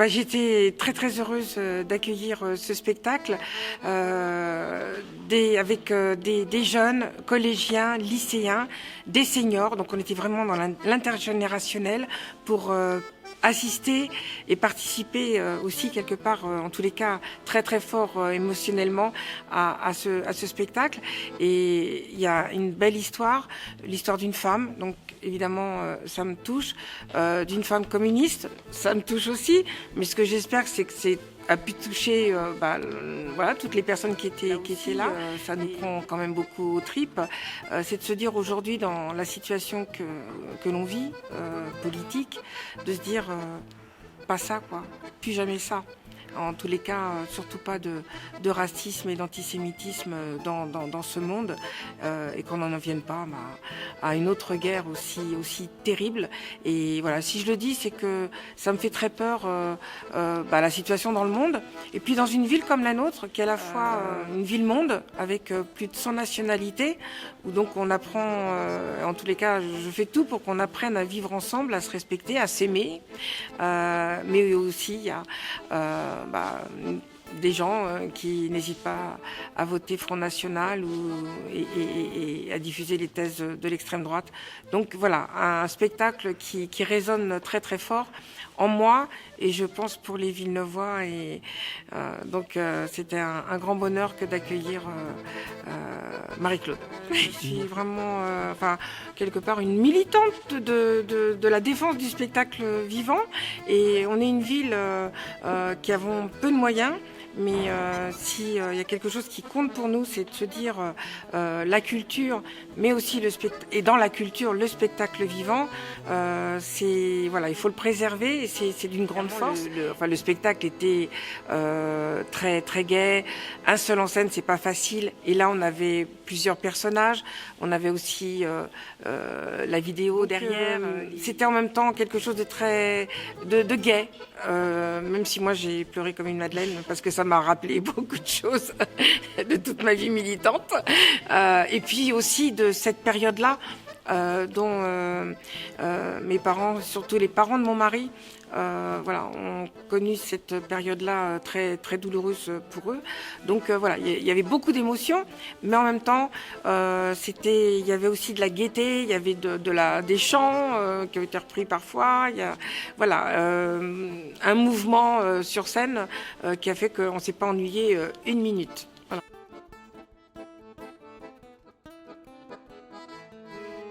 J'étais très très heureuse d'accueillir ce spectacle avec des jeunes, collégiens, lycéens, des seniors. Donc on était vraiment dans l'intergénérationnel pour assister et participer aussi quelque part, en tous les cas très très fort émotionnellement à ce spectacle. Et il y a une belle histoire, l'histoire d'une femme, donc évidemment ça me touche, d'une femme communiste, ça me touche aussi, mais ce que j'espère c'est que c'est a pu toucher voilà, toutes les personnes qui étaient là. Ça nous prend quand même beaucoup aux tripes. C'est de se dire aujourd'hui, dans la situation que l'on vit, politique, de se dire pas ça, quoi. Plus jamais ça. En tous les cas, surtout pas de racisme et d'antisémitisme dans ce monde, et qu'on n'en vienne pas à une autre guerre aussi terrible. Et voilà, si je le dis, c'est que ça me fait très peur la situation dans le monde. Et puis dans une ville comme la nôtre, qui est à la fois une ville-monde, avec plus de 100 nationalités, où donc on apprend, en tous les cas, je fais tout pour qu'on apprenne à vivre ensemble, à se respecter, à s'aimer. Mais aussi, il y a des gens qui n'hésitent pas à voter Front National et à diffuser les thèses de l'extrême droite. Donc voilà, un spectacle qui résonne très très fort en moi et je pense pour les Villeneuvois. Et donc c'était un grand bonheur que d'accueillir Marie-Claude. Je suis vraiment quelque part une militante de la défense du spectacle vivant, et on est une ville qui avons peu de moyens. Mais s'il y a quelque chose qui compte pour nous, c'est de se dire la culture, mais aussi et dans la culture, le spectacle vivant, il faut le préserver, et c'est d'une grande force. Le spectacle était très très gai, un seul en scène, c'est pas facile. Et là, on avait plusieurs personnages, on avait aussi la vidéo derrière. C'était en même temps quelque chose de très de gai, même si moi j'ai pleuré comme une madeleine parce que ça m'a rappelé beaucoup de choses de toute ma vie militante, et puis aussi de cette période-là dont mes parents, surtout les parents de mon mari, ont connu cette période-là très très douloureuse pour eux. Donc il y avait beaucoup d'émotions, mais en même temps il y avait aussi de la gaieté, il y avait des chants qui ont été repris parfois. Il y a un mouvement sur scène qui a fait qu'on ne s'est pas ennuyé une minute.